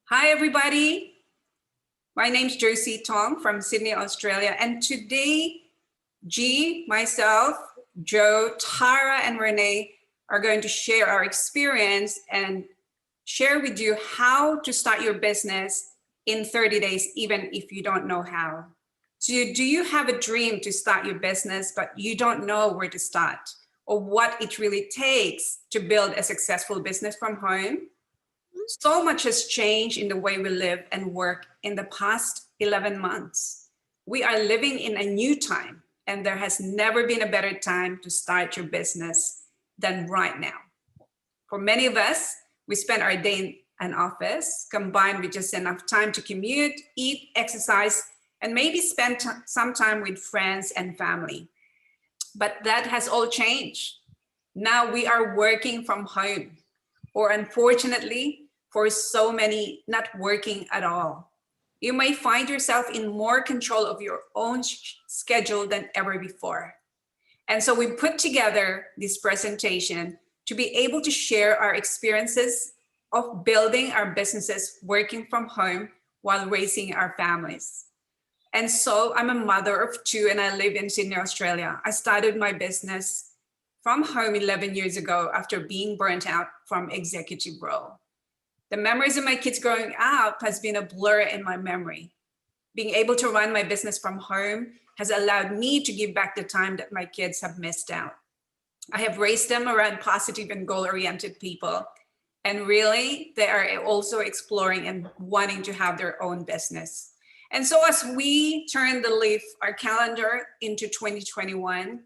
Hi, everybody. My name's Josie Tong from Sydney, Australia. And today, G, myself, Joe, Tara, and Renee are going to share our experience and share with you how to start your business in 30 days, even if you don't know how. So do you have a dream to start your business, but you don't know where to start or what it really takes to build a successful business from home? So much has changed in the way we live and work in the past 11 months. We are living in a new time, and there has never been a better time to start your business than right now. For many of us, we spend our day in an office combined with just enough time to commute, eat, exercise, and maybe spend some time with friends and family. But that has all changed. Now we are working from home, or unfortunately, for so many, not working at all. You may find yourself in more control of your own schedule than ever before. And so we put together this presentation to be able to share our experiences of building our businesses working from home while raising our families. And so I'm a mother of two and I live in Sydney, Australia. I started my business from home 11 years ago after being burnt out from executive role. The memories of my kids growing up has been a blur in my memory. Being able to run my business from home has allowed me to give back the time that my kids have missed out. I have raised them around positive and goal-oriented people. And really, they are also exploring and wanting to have their own business. And so as we turn the leaf, our calendar into 2021,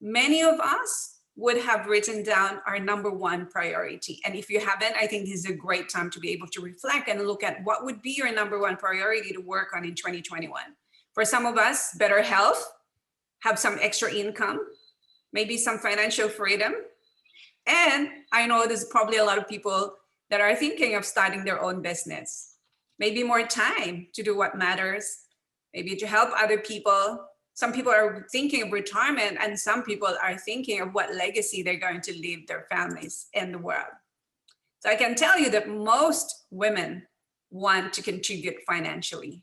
many of us would have written down our number one priority. And if you haven't, I think this is a great time to be able to reflect and look at what would be your number one priority to work on in 2021. For some of us, better health, have some extra income, maybe some financial freedom. And I know there's probably a lot of people that are thinking of starting their own business. Maybe more time to do what matters, maybe to help other people. Some people are thinking of retirement and some people are thinking of what legacy they're going to leave their families and the world. So I can tell you that most women want to contribute financially.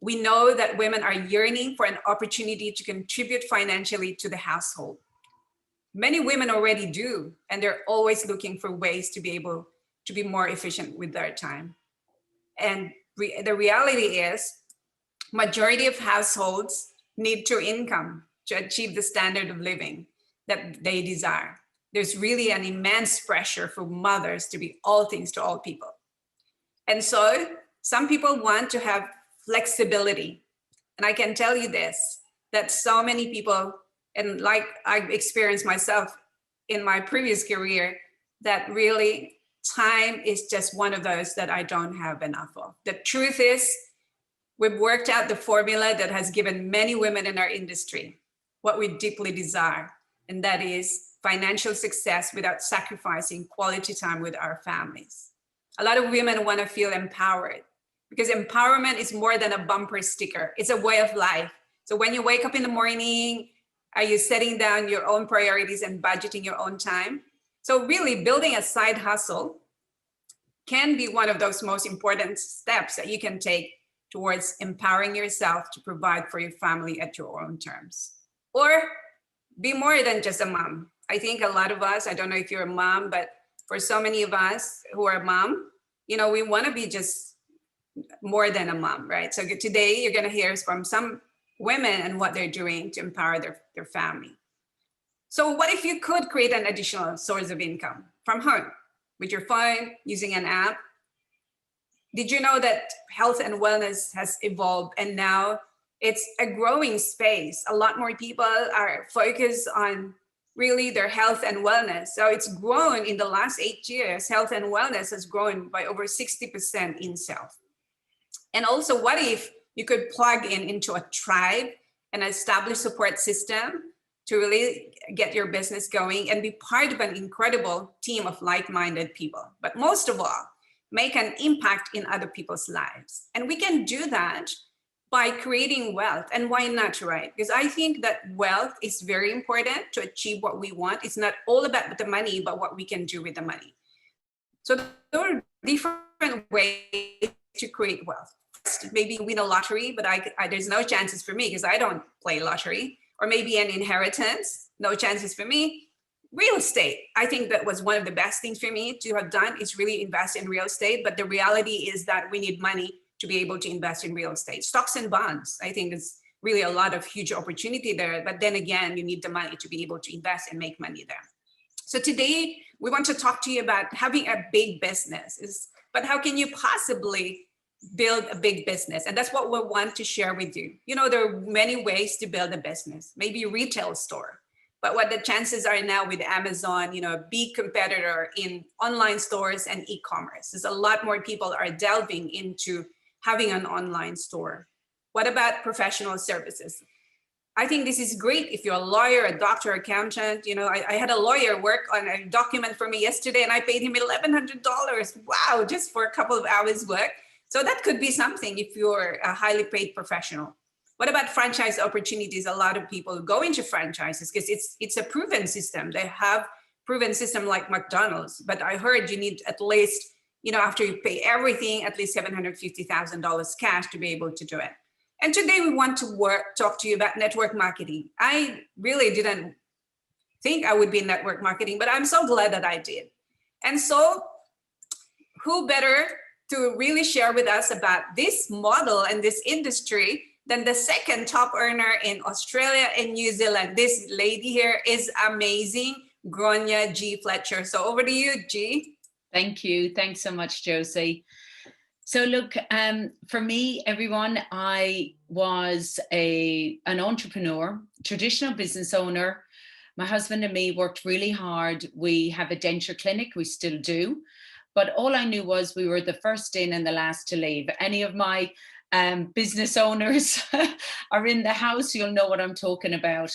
We know that women are yearning for an opportunity to contribute financially to the household. Many women already do, and they're always looking for ways to be able to be more efficient with their time. And the reality is, majority of households need true income to achieve the standard of living that they desire. There's really an immense pressure for mothers to be all things to all people. And so some people want to have flexibility. And I can tell you this, that so many people, and like I've experienced myself in my previous career, that really time is just one of those that I don't have enough of. The truth is, we've worked out the formula that has given many women in our industry what we deeply desire, and that is financial success without sacrificing quality time with our families. A lot of women want to feel empowered because empowerment is more than a bumper sticker. It's a way of life. So when you wake up in the morning, are you setting down your own priorities and budgeting your own time? So really building a side hustle can be one of those most important steps that you can take towards empowering yourself to provide for your family at your own terms. Or be more than just a mom. I think a lot of us, I don't know if you're a mom, but for so many of us who are mom, you know, we want to be just more than a mom, right? So today you're going to hear from some women and what they're doing to empower their family. So what if you could create an additional source of income from home with your phone, using an app? Did you know that health and wellness has evolved and now it's a growing space? A lot more people are focused on really their health and wellness. So it's grown in the last 8 years. Health and wellness has grown by over 60% in self. And also, what if you could plug into a tribe and establish support system to really get your business going and be part of an incredible team of like-minded people? But most of all, make an impact in other people's lives. And we can do that by creating wealth. And why not, right? Because I think that wealth is very important to achieve what we want. It's not all about the money, but what we can do with the money. So there are different ways to create wealth. Maybe win a lottery, but there's no chances for me because I don't play lottery. Or maybe an inheritance, no chances for me. Real estate, I think that was one of the best things for me to have done, is really invest in real estate. But the reality is that we need money to be able to invest in real estate. Stocks and bonds, I think is really a lot of huge opportunity there. But then again, you need the money to be able to invest and make money there. So today we want to talk to you about having a big business, but how can you possibly build a big business? And that's what we want to share with you. You know, there are many ways to build a business, maybe a retail store. But what the chances are now with Amazon, you know, a big competitor in online stores and e-commerce, there's a lot more people are delving into having an online store. What about professional services? I think this is great if you're a lawyer, a doctor, accountant. You know, I had a lawyer work on a document for me yesterday and I paid him $1,100. Wow, just for a couple of hours work. So that could be something if you're a highly paid professional. What about franchise opportunities? A lot of people go into franchises because it's a proven system. They have proven system like McDonald's, but I heard you need at least, you know, after you pay everything, at least $750,000 cash to be able to do it. And today we want to talk to you about network marketing. I really didn't think I would be in network marketing, but I'm so glad that I did. And so who better to really share with us about this model and this industry than the second top earner in Australia and New Zealand. This lady here is amazing, Gronya G. Fletcher. So over to you, G. Thank you. Thanks so much, Josie. So look, for me, everyone, I was an entrepreneur, traditional business owner. My husband and me worked really hard. We have a denture clinic, we still do. But all I knew was we were the first in and the last to leave. Any of my business owners are in the house, you'll know what I'm talking about.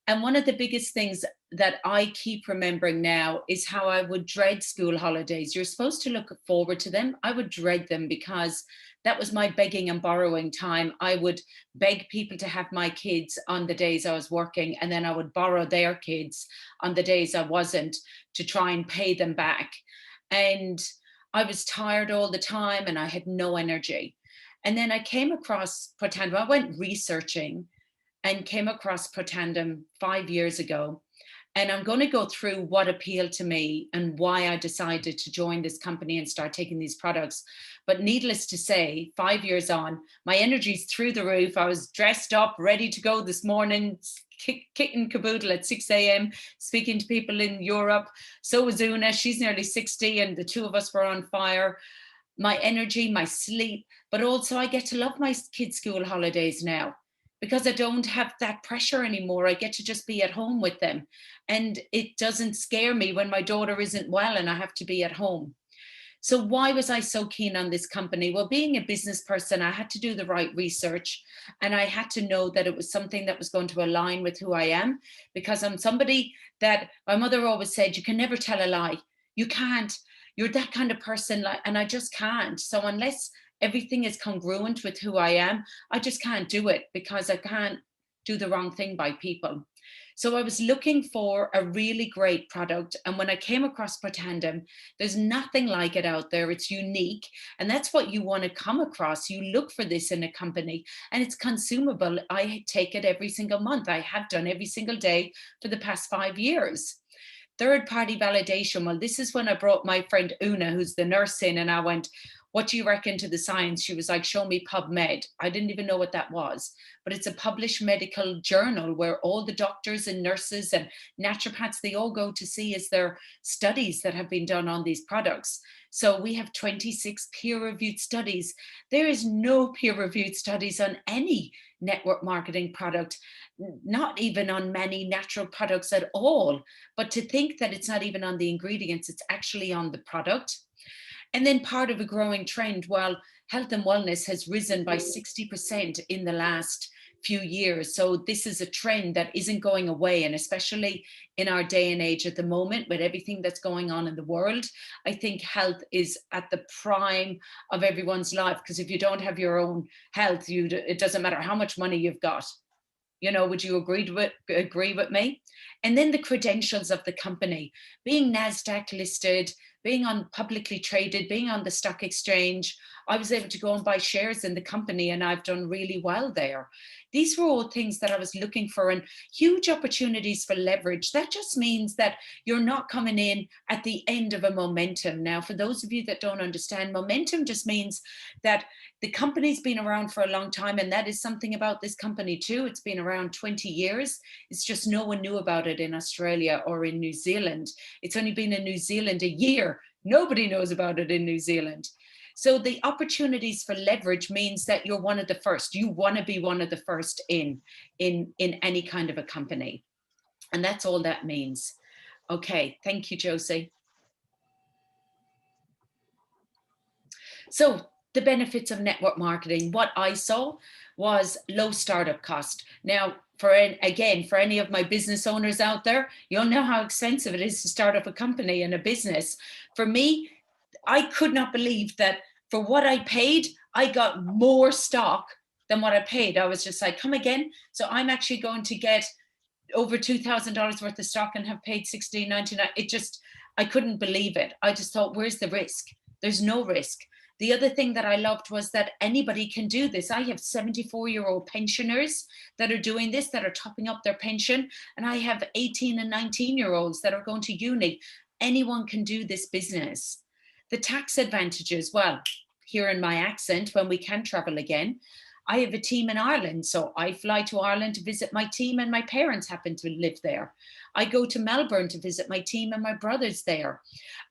And one of the biggest things that I keep remembering now is how I would dread school holidays. You're supposed to look forward to them. I would dread them because that was my begging and borrowing time. I would beg people to have my kids on the days I was working, and then I would borrow their kids on the days I wasn't to try and pay them back. And I was tired all the time and I had no energy. And then I came across Protandim. I went researching and came across Protandim 5 years ago. And I'm going to go through what appealed to me and why I decided to join this company and start taking these products. But needless to say, 5 years on, my energy's through the roof. I was dressed up, ready to go this morning, kicking caboodle at 6 a.m., speaking to people in Europe. So was Una, she's nearly 60, and the two of us were on fire. My energy, my sleep, but also I get to love my kids' school holidays now because I don't have that pressure anymore. I get to just be at home with them. And it doesn't scare me when my daughter isn't well and I have to be at home. So why was I so keen on this company? Well, being a business person, I had to do the right research and I had to know that it was something that was going to align with who I am, because I'm somebody that my mother always said, you can never tell a lie. You can't. You're that kind of person, and I just can't. So unless everything is congruent with who I am, I just can't do it because I can't do the wrong thing by people. So I was looking for a really great product. And when I came across Protandim, there's nothing like it out there. It's unique. And that's what you want to come across. You look for this in a company and it's consumable. I take it every single month. I have done every single day for the past 5 years. Third-party validation. Well, this is when I brought my friend Una, who's the nurse, in, and I went, what do you reckon to the science? She was like, show me PubMed. I didn't even know what that was, but it's a published medical journal where all the doctors and nurses and naturopaths, they all go to see is there studies that have been done on these products. So we have 26 peer-reviewed studies. There is no peer-reviewed studies on any network marketing product, not even on many natural products at all. But to think that it's not even on the ingredients, it's actually on the product. And then part of a growing trend, while health and wellness has risen by 60% in the last few years. So this is a trend that isn't going away. And especially in our day and age at the moment, with everything that's going on in the world, I think health is at the prime of everyone's life. Because if you don't have your own health, it doesn't matter how much money you've got. You know, would you agree with me? And then the credentials of the company, being NASDAQ listed, being on publicly traded, being on the stock exchange. I was able to go and buy shares in the company, and I've done really well there. These were all things that I was looking for, and huge opportunities for leverage. That just means that you're not coming in at the end of a momentum. Now, for those of you that don't understand, momentum just means that the company's been around for a long time, and that is something about this company too. It's been around 20 years. It's just no one knew about it in Australia or in New Zealand. It's only been in New Zealand a year. Nobody knows about it in New Zealand. So the opportunities for leverage means that you're one of the first. You want to be one of the first in any kind of a company. And that's all that means. Okay, thank you, Josie. So the benefits of network marketing, what I saw was low startup cost. Now, for any of my business owners out there, you'll know how expensive it is to start up a company and a business. For me, I could not believe that for what I paid, I got more stock than what I paid. I was just like, come again? So I'm actually going to get over $2,000 worth of stock and have paid $16.99. I couldn't believe it. I just thought, where's the risk? There's no risk. The other thing that I loved was that anybody can do this. I have 74-year-old pensioners that are doing this, that are topping up their pension. And I have 18 and 19-year-olds that are going to uni. Anyone can do this business. The tax advantages, well, hearing my accent when we can travel again, I have a team in Ireland, so I fly to Ireland to visit my team, and my parents happen to live there. I go to Melbourne to visit my team, and my brother's there.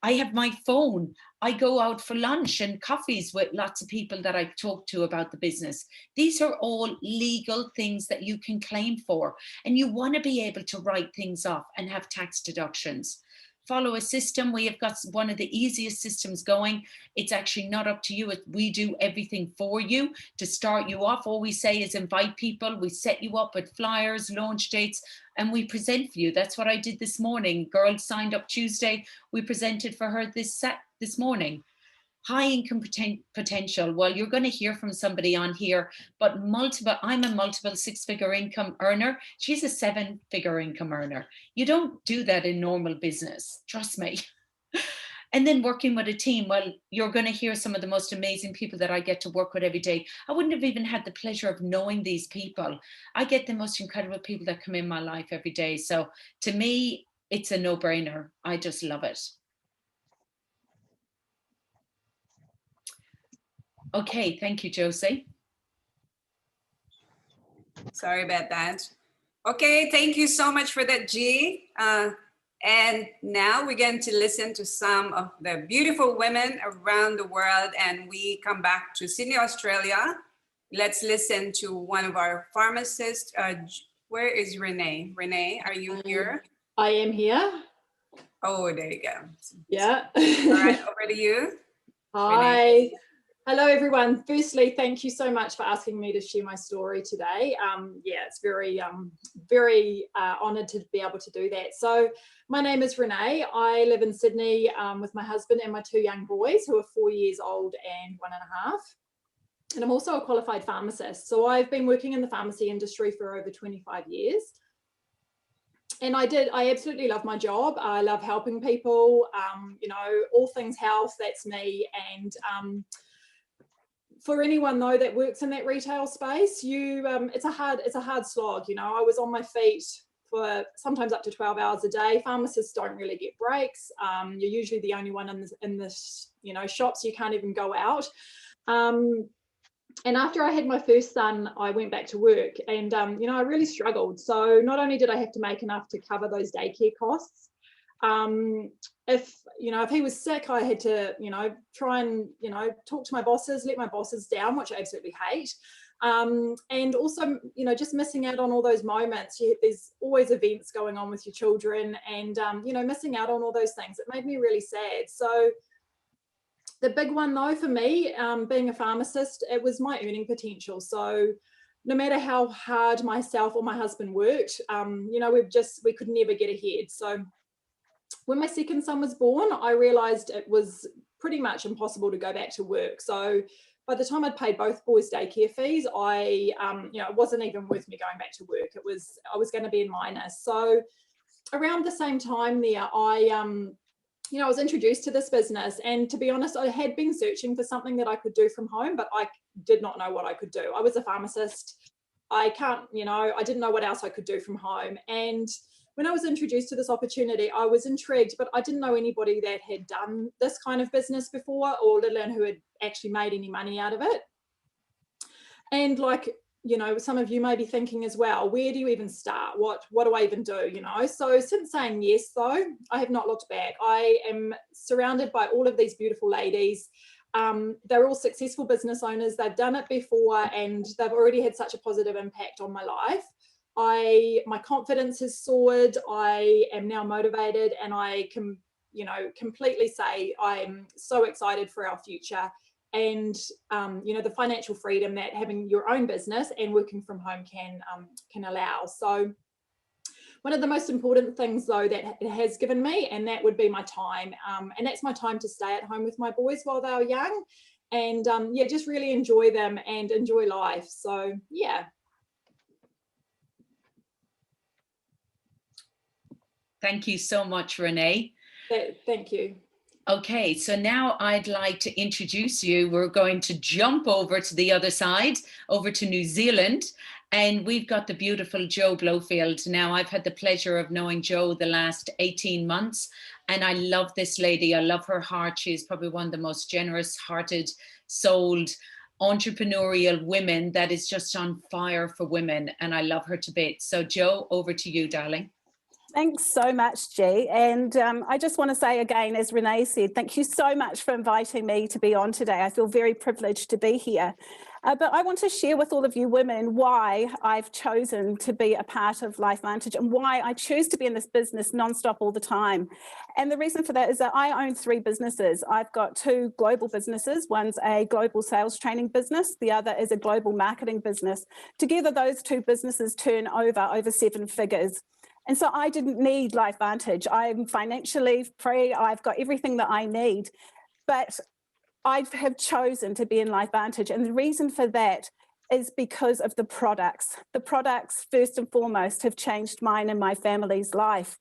I have my phone. I go out for lunch and coffees with lots of people that I talk to about the business. These are all legal things that you can claim for, and you want to be able to write things off and have tax deductions. Follow a system. We have got one of the easiest systems going. It's actually not up to you. We do everything for you to start you off. All we say is invite people. We set you up with flyers, launch dates, and we present for you. That's what I did this morning. Girl signed up Tuesday. We presented for her this morning. High income potential. Well, you're going to hear from somebody on here, but I'm a multiple 6-figure income earner. She's a 7-figure income earner. You don't do that in normal business. Trust me. And then working with a team. Well, you're going to hear some of the most amazing people that I get to work with every day. I wouldn't have even had the pleasure of knowing these people. I get the most incredible people that come in my life every day. So to me, it's a no-brainer. I just love it. Okay, thank you, Josie. Sorry about that. Okay, thank you so much for that, G. And now we're going to listen to some of the beautiful women around the world, and we come back to Sydney, Australia. Let's listen to one of our pharmacists. Where is Renee? Renee, are you here? I am here. Oh, there you go. Yeah. All right, over to you. Hi. Renee. Hello, everyone. Firstly, thank you so much for asking me to share my story today. Yeah, it's very honoured to be able to do that. So my name is Renee. I live in Sydney with my husband and my 2 young boys who are 4 years old and 1.5. And I'm also a qualified pharmacist. So I've been working in the pharmacy industry for over 25 years. And I absolutely love my job. I love helping people, you know, all things health, that's me. And for anyone though that works in that retail space, it's a hard slog. You know, I was on my feet for sometimes up to 12 hours a day. Pharmacists don't really get breaks. You're usually the only one in the you know, shops. You can't even go out. And after I had my first son, I went back to work, and you know, I really struggled. So not only did I have to make enough to cover those daycare costs, if he was sick, I had to, you know, try and, you know, talk to my bosses, let my bosses down, which I absolutely hate. And also, you know, just missing out on all those moments. There's always events going on with your children, and you know, missing out on all those things. It made me really sad. So the big one though for me, being a pharmacist, it was my earning potential. So no matter how hard myself or my husband worked, you know, we could never get ahead. So when my second son was born, I realized it was pretty much impossible to go back to work. So by the time I'd paid both boys' daycare fees, you know, it wasn't even worth me going back to work. I was going to be in minus. So around the same time there, I was introduced to this business, and to be honest, I had been searching for something that I could do from home, but I did not know what I could do. I was a pharmacist. I didn't know what else I could do from home. And when I was introduced to this opportunity, I was intrigued, but I didn't know anybody that had done this kind of business before, or let alone who had actually made any money out of it. And some of you may be thinking as well, where do you even start? What do I even do? So since saying yes, though, I have not looked back. I am surrounded by all of these beautiful ladies. They're all successful business owners. They've done it before, and they've already had such a positive impact on my life. My confidence has soared. I am now motivated, and I can, completely say I'm so excited for our future. And the financial freedom that having your own business and working from home can allow. So one of the most important things, though, that it has given me, and that would be my time, and that's my time to stay at home with my boys while they are young, and just really enjoy them and enjoy life. So yeah. Thank you so much, Renee. Thank you. Okay, so now I'd like to introduce you. We're going to jump over to the other side, over to New Zealand, and we've got the beautiful Jo Blofield. Now, I've had the pleasure of knowing Jo the last 18 months, and I love this lady. I love her heart. She is probably one of the most generous-hearted, souled, entrepreneurial women that is just on fire for women, and I love her to bits. So, Jo, over to you, darling. Thanks so much, G. And I just want to say again, as Renee said, thank you so much for inviting me to be on today. I feel very privileged to be here. But I want to share with all of you women why I've chosen to be a part of LifeVantage and why I choose to be in this business nonstop all the time. And the reason for that is that I own 3 businesses. I've got 2 global businesses. One's a global sales training business. The other is a global marketing business. Together, those 2 businesses turn over 7 figures. And so I didn't need LifeVantage. I'm financially free. I've got everything that I need. But I have chosen to be in LifeVantage. And the reason for that is because of the products. The products, first and foremost, have changed mine and my family's life.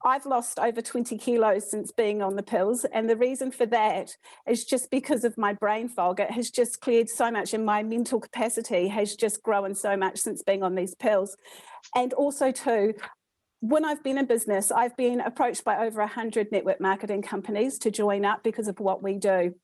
I've lost over 20 kilos since being on the pills. And the reason for that is just because of my brain fog. It has just cleared so much, and my mental capacity has just grown so much since being on these pills. And also too, when I've been in business, I've been approached by over 100 network marketing companies to join up because of what we do.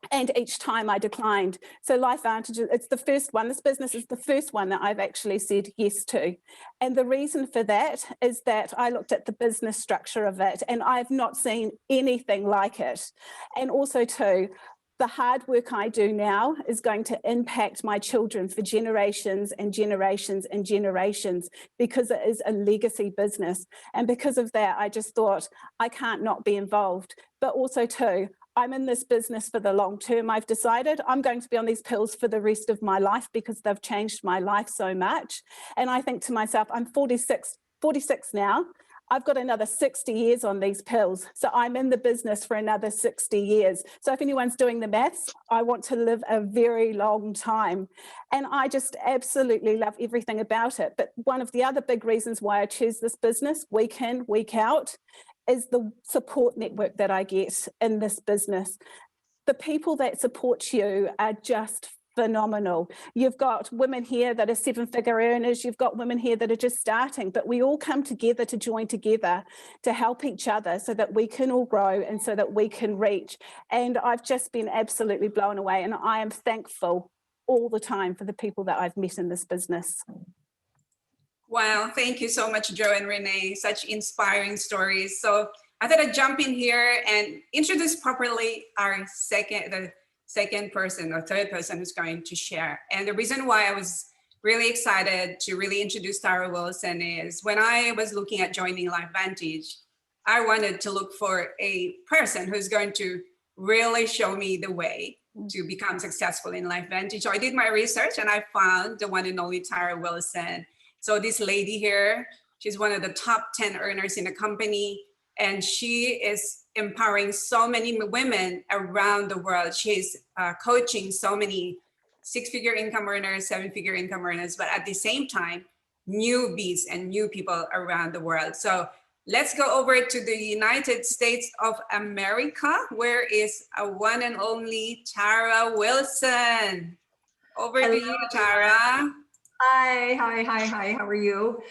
And each time I declined. So LifeVantage, it's the first one. This business is the first one that I've actually said yes to. And the reason for that is that I looked at the business structure of it, and I've not seen anything like it. And also too, the hard work I do now is going to impact my children for generations and generations and generations, because it is a legacy business. And because of that, I just thought I can't not be involved. But also too, I'm in this business for the long term. I've decided I'm going to be on these pills for the rest of my life because they've changed my life so much. And I think to myself, I'm 46 now. I've got another 60 years on these pills. So I'm in the business for another 60 years. So if anyone's doing the maths, I want to live a very long time. And I just absolutely love everything about it. But one of the other big reasons why I choose this business week in, week out, is the support network that I get in this business. The people that support you are just phenomenal. You've got women here that are 7-figure earners. You've got women here that are just starting, but we all come together to join together to help each other so that we can all grow and so that we can reach. And I've just been absolutely blown away. And I am thankful all the time for the people that I've met in this business. Wow, thank you so much, Jo and Renee. Such inspiring stories. So I thought I'd jump in here and introduce properly the second person or third person who's going to share. And the reason why I was really excited to really introduce Tara Wilson is when I was looking at joining LifeVantage, I wanted to look for a person who's going to really show me the way to become successful in LifeVantage. So I did my research and I found the one and only Tara Wilson. So this lady here, she's one of the top 10 earners in the company, and she is empowering so many women around the world. She's coaching so many 6-figure income earners, 7-figure income earners, but at the same time, newbies and new people around the world. So let's go over to the United States of America, where is a one and only Tara Wilson. Over to you, Tara. Hi, how are you?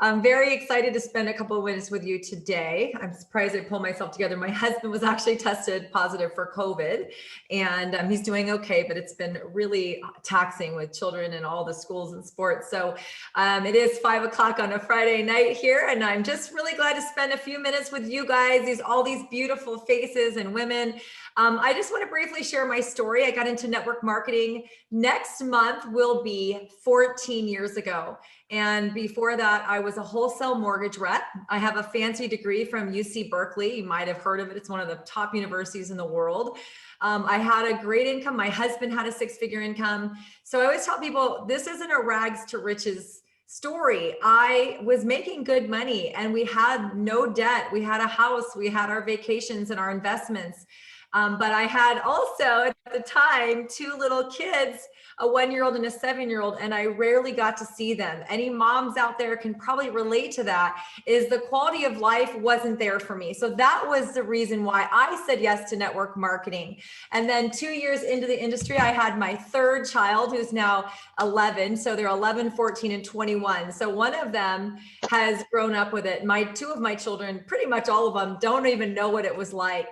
I'm very excited to spend a couple of minutes with you today. I'm surprised I pulled myself together. My husband was actually tested positive for COVID, and he's doing okay, but it's been really taxing with children and all the schools and sports. So it is 5 o'clock on a Friday night here, and I'm just really glad to spend a few minutes with you guys, all these beautiful faces and women. I just want to briefly share my story. I got into network marketing. Next month will be 14 years ago. And before that, I was a wholesale mortgage rep. I have a fancy degree from UC Berkeley. You might have heard of it. It's one of the top universities in the world. I had a great income. My husband had a 6-figure income. So I always tell people, this isn't a rags to riches story. I was making good money and we had no debt. We had a house, we had our vacations and our investments. But I had also at the time 2 little kids, a 1-year-old and a 7-year-old, and I rarely got to see them. Any moms out there can probably relate to that, is the quality of life wasn't there for me. So that was the reason why I said yes to network marketing. And then 2 years into the industry, I had my 3rd child, who's now 11. So they're 11, 14, and 21. So one of them has grown up with it. 2 of my children, pretty much all of them, don't even know what it was like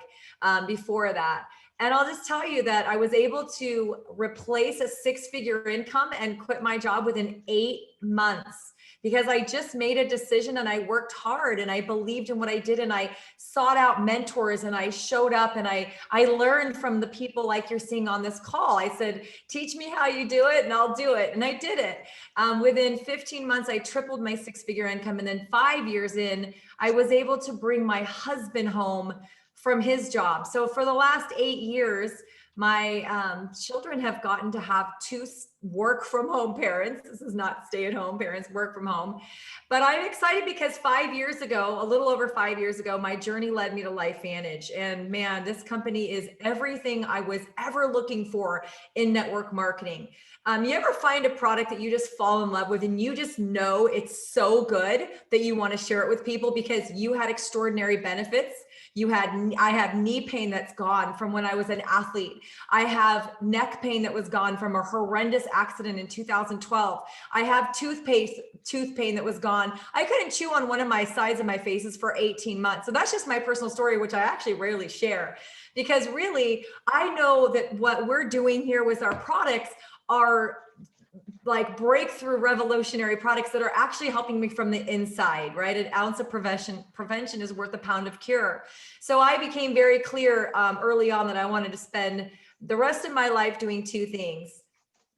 before that. And I'll just tell you that I was able to replace a 6-figure income and quit my job within 8 months because I just made a decision and I worked hard and I believed in what I did and I sought out mentors and I showed up and I learned from the people like you're seeing on this call. I said, teach me how you do it and I'll do it. And I did it. Within 15 months, I tripled my 6-figure income. And then 5 years in, I was able to bring my husband home from his job. So for the last 8 years, my children have gotten to have 2 work from home parents. This is not stay at home parents, work from home. But I'm excited because 5 years ago, a little over 5 years ago, my journey led me to LifeVantage. And man, this company is everything I was ever looking for in network marketing. You ever find a product that you just fall in love with and you just know it's so good that you want to share it with people because you had extraordinary benefits? I have knee pain that's gone from when I was an athlete. I have neck pain that was gone from a horrendous accident in 2012. I have tooth pain that was gone. I couldn't chew on one of my sides of my faces for 18 months. So that's just my personal story, which I actually rarely share because really I know that what we're doing here with our products are like breakthrough revolutionary products that are actually helping me from the inside, right? An ounce of prevention is worth a pound of cure. So I became very clear early on that I wanted to spend the rest of my life doing 2 things: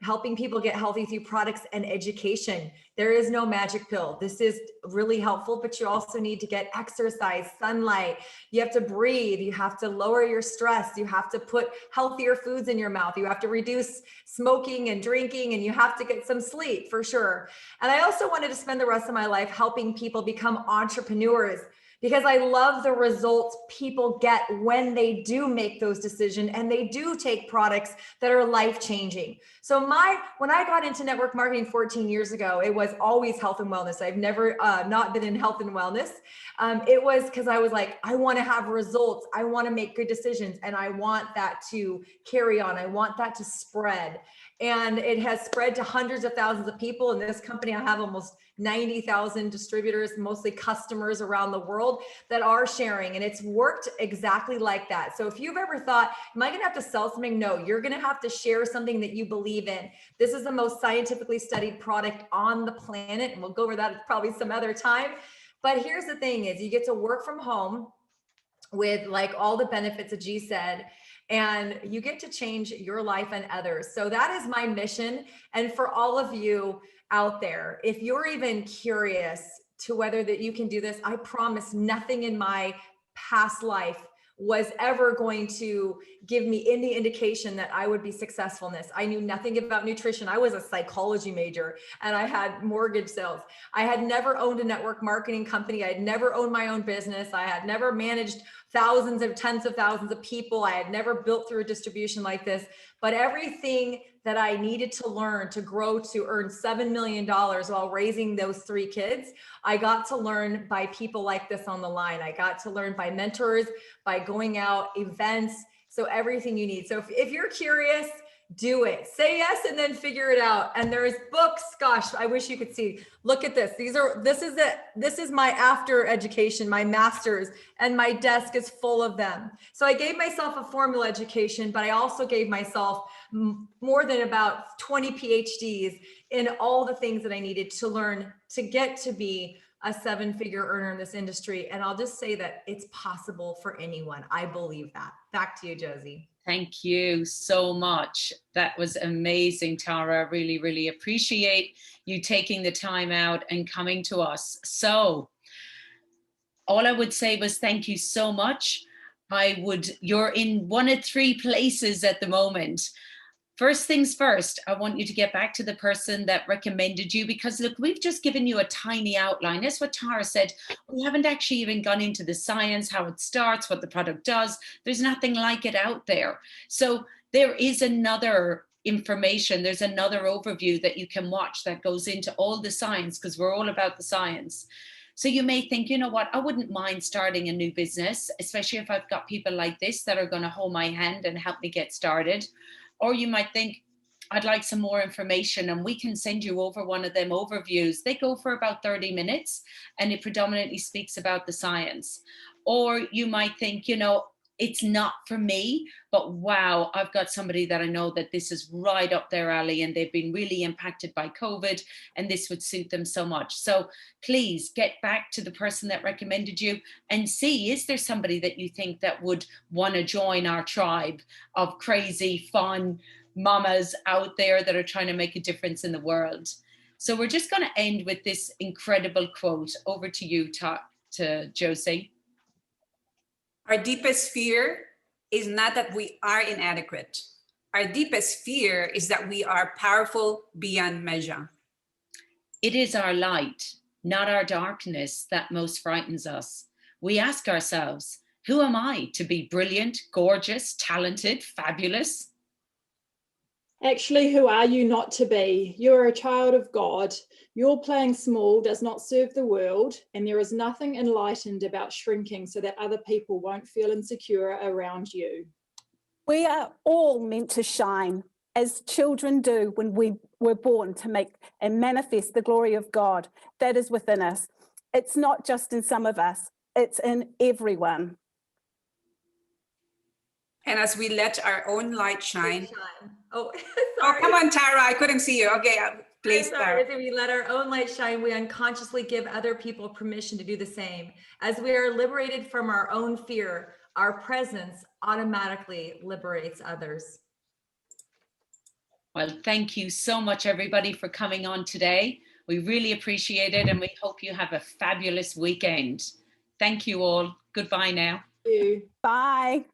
helping people get healthy through products and education. There is no magic pill. This is really helpful, but you also need to get exercise, sunlight. You have to breathe. You have to lower your stress. You have to put healthier foods in your mouth. You have to reduce smoking and drinking, and you have to get some sleep for sure. And I also wanted to spend the rest of my life helping people become entrepreneurs, because I love the results people get when they do make those decisions and they do take products that are life-changing. So when I got into network marketing 14 years ago, it was always health and wellness. I've never not been in health and wellness. It was because I was like, I want to have results. I want to make good decisions. And I want that to carry on. I want that to spread. And it has spread to hundreds of thousands of people. In this company, I have almost 90,000 distributors, mostly customers around the world that are sharing. And it's worked exactly like that. So if you've ever thought, am I going to have to sell something? No, you're going to have to share something that you believe in. This is the most scientifically studied product on the planet. And we'll go over that probably some other time. But here's the thing is you get to work from home with like all the benefits that G said, and you get to change your life and others. So that is my mission. And for all of you out there, if you're even curious to whether that you can do this, I promise nothing in my past life was ever going to give me any indication that I would be successful in this. I knew nothing about nutrition. I was a psychology major and I had mortgage sales. I had never owned a network marketing company. I had never owned my own business. I had never managed thousands of tens of thousands of people. I had never built through a distribution like this, but everything that I needed to learn to grow to earn $7 million while raising those 3 kids, I got to learn by people like this on the line. I got to learn by mentors, by going out, events. So everything you need. So if you're curious, do it. Say yes and then figure it out. And there's books. Gosh, I wish you could see. Look at this. This is my after education, my master's, and my desk is full of them. So I gave myself a formal education, but I also gave myself more than about 20 PhDs in all the things that I needed to learn to get to be a 7-figure earner in this industry. And I'll just say that it's possible for anyone. I believe that. Back to you, Josie. Thank you so much. That was amazing, Tara. I really, really appreciate you taking the time out and coming to us. So all I would say was thank you so much. You're in one of 3 places at the moment. First things first, I want you to get back to the person that recommended you, because look, we've just given you a tiny outline. That's what Tara said. We haven't actually even gone into the science, how it starts, what the product does. There's nothing like it out there. So there is another information, there's another overview that you can watch that goes into all the science, because we're all about the science. So you may think, you know what, I wouldn't mind starting a new business, especially if I've got people like this that are going to hold my hand and help me get started. Or you might think, I'd like some more information, and we can send you over one of them overviews. They go for about 30 minutes and it predominantly speaks about the science. Or you might think, you know, it's not for me, but wow, I've got somebody that I know that this is right up their alley and they've been really impacted by COVID and this would suit them so much. So please get back to the person that recommended you and see, is there somebody that you think that would want to join our tribe of crazy, fun mamas out there that are trying to make a difference in the world? So we're just going to end with this incredible quote. Over to you, to Josie. Our deepest fear is not that we are inadequate. Our deepest fear is that we are powerful beyond measure. It is our light, not our darkness, that most frightens us. We ask ourselves, who am I to be brilliant, gorgeous, talented, fabulous? Actually, who are you not to be? You are a child of God. Your playing small does not serve the world, and there is nothing enlightened about shrinking so that other people won't feel insecure around you. We are all meant to shine, as children do when we were born, to make and manifest the glory of God that is within us. It's not just in some of us, it's in everyone. And as we let our own light shine. Oh, Oh, come on, Tara, I couldn't see you. Okay, please, Tara. As we let our own light shine, we unconsciously give other people permission to do the same. As we are liberated from our own fear, our presence automatically liberates others. Well, thank you so much, everybody, for coming on today. We really appreciate it, and we hope you have a fabulous weekend. Thank you all. Goodbye now. Thank you. Bye.